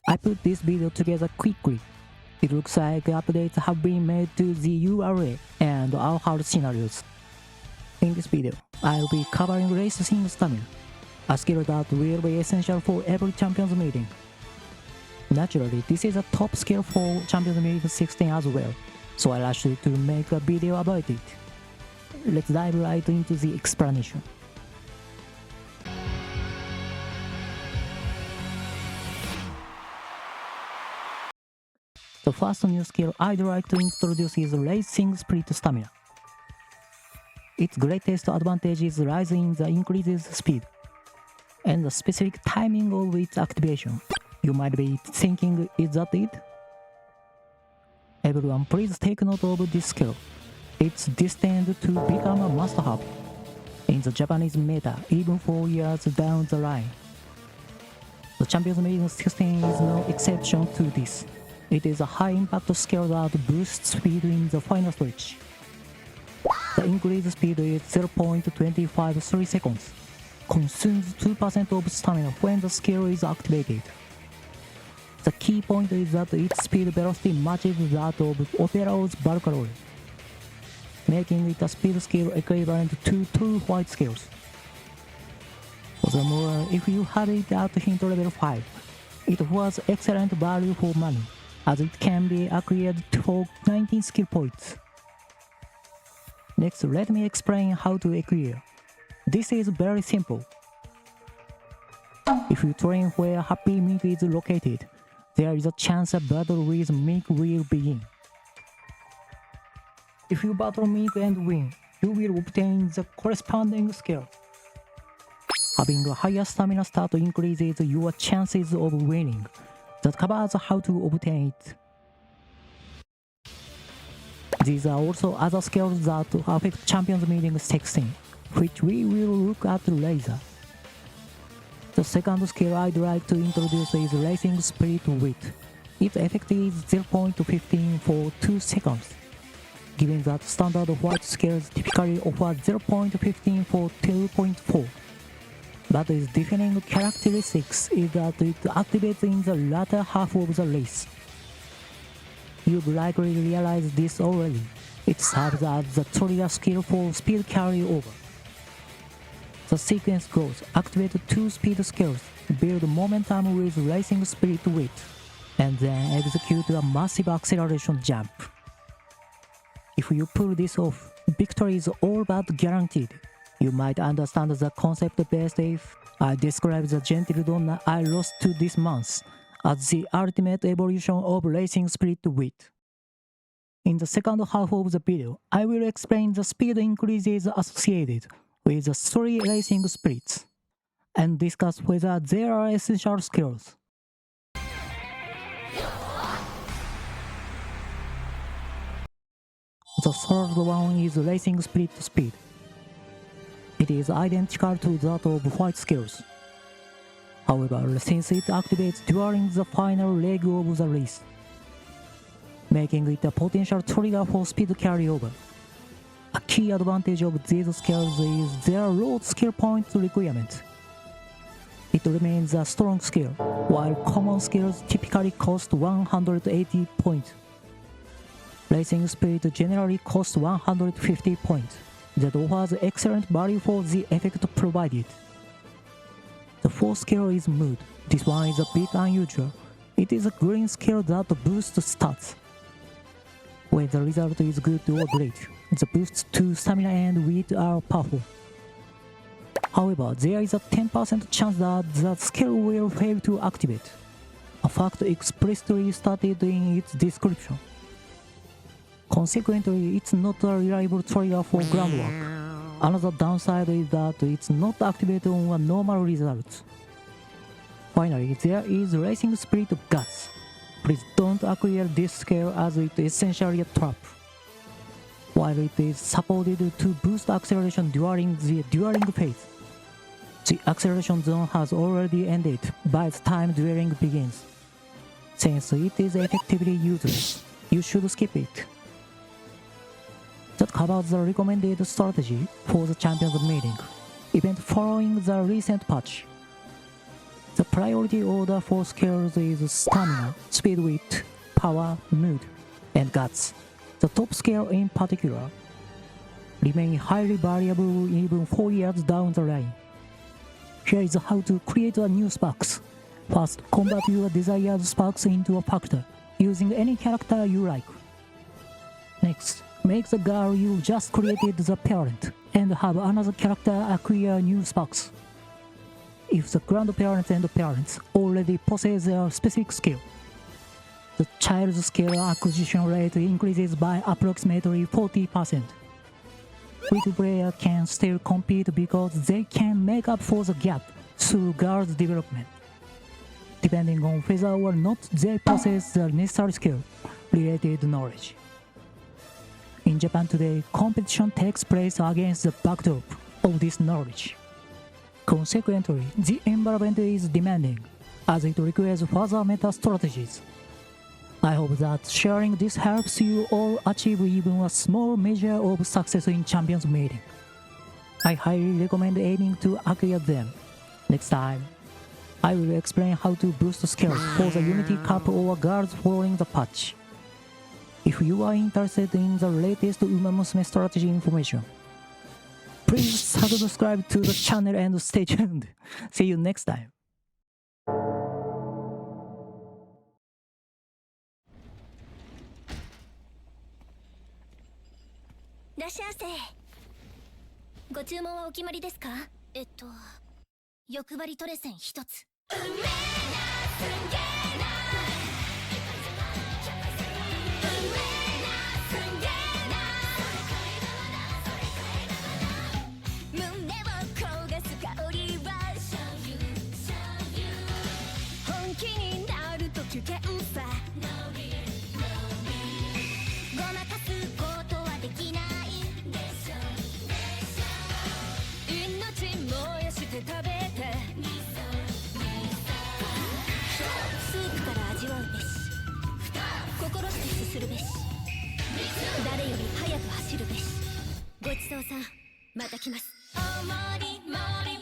I put this video together quickly. It looks like updates have been made to the URL and our hard scenarios. In this video, I'll be covering racing stamina, a skill that will be essential for every Champions meeting. Naturally, this is a top skill for Champions Meeting 16 as well, so I rushed to make a video about it. Let's dive right into the explanation. The first new skill I'd like to introduce is Racing Spirit Stamina. Its greatest advantage is lies in the increased speed and the specific timing of its activation. You might be thinking, is that it? Everyone, please take note of this skill. It's destined to become a must-have in the Japanese meta even 4 years down the line. The Champions Meeting 16 is no exception to this. It is a high-impact skill that boosts speed in the final stretch. The increased speed is 0.253 seconds, consumes 2% of stamina when the skill is activated. The key point is that its speed velocity matches that of Otero's Valkyrie, making it a speed skill equivalent to 2 white skills. Furthermore, if you had it at hint level 5, it was excellent value for money, as it can be acquired for 19 skill points. Next, let me explain how to acquire. This is very simple. If you train where Happy Meat is located, there is a chance a battle with Meek will begin. If you battle Meek and win, you will obtain the corresponding skill. Having a higher stamina start increases your chances of winning. That covers how to obtain it. These are also other skills that affect Champions Meeting 16, which we will look at later. The second skill I'd like to introduce is Racing Spirit Width. Its effect is 0.15 for 2 seconds. Given that standard white skills typically offer 0.15 for 2.4. But its defining characteristics is that it activates in the latter half of the race. You've likely realized this already. It serves as the trigger skill for speed carryover. The sequence goes: activate 2 speed skills, build momentum with Racing Spirit Width, and then execute a massive acceleration jump. If you pull this off, victory is all but guaranteed. You might understand the concept best if I describe the gentle Donna I lost to this month as the ultimate evolution of Racing Spirit Width. In the second half of the video, I will explain the speed increases associated with the 3 racing spirits, and discuss whether they are essential skills. The third one is Racing Spirit Speed. It is identical to that of white skills. However, since it activates during the final leg of the race, making it a potential trigger for speed carryover. A key advantage of these skills is their low skill point requirement. It remains a strong skill, while common skills typically cost 180 points. Racing Spirit generally costs 150 points. That offers excellent value for the effect provided. The fourth skill is Mood. This one is a bit unusual. It is a green skill that boosts stats. When the result is good or great, the boosts to stamina and wit are powerful. However, there is a 10% chance that the skill will fail to activate, a fact explicitly stated in its description. Consequently, it's not a reliable trigger for groundwork. Another downside is that it's not activated on a normal result. Finally, there is Racing Spirit Guts. Please don't acquire this skill as it is essentially a trap. While it is supported to boost acceleration during the dueling phase, the acceleration zone has already ended by the time dueling begins. Since it is effectively useless, you should skip it. That covers the recommended strategy for the Champions Meeting event following the recent patch. The priority order for skills is stamina, speed, wit, power, mood, and guts. The top skill in particular remain highly variable even 4 years down the line. Here is how to create a new sparks. First, convert your desired sparks into a factor, using any character you like. Next, make the girl you just created the parent, and have another character acquire new sparks. If the grandparents and parents already possess a specific skill, the child's skill acquisition rate increases by approximately 40%. Weak players can still compete because they can make up for the gap through girls' development, depending on whether or not they possess the necessary skill-related knowledge. In Japan today, competition takes place against the backdrop of this knowledge. Consequently, the environment is demanding, as it requires further meta strategies. I hope that sharing this helps you all achieve even a small measure of success in Champions Meeting. I highly recommend aiming to acquire them. Next time, I will explain how to boost skills for the Unity Cup or Girls following the patch. If you are interested in the latest Uma Musume strategy information, please subscribe to the channel and stay tuned. See you next time. らっしゃいませ。ご注文はお決まりですか？欲張りトレセン一つ。うめえな、すんげえな。うめえな、すんげえな。胸を焦がす香りは本気になると危険さ。ごまかすことはできない。食べてスープから味わうべし心してすするべし誰より早く走るべしごちそうさんまた来ます。おもりもり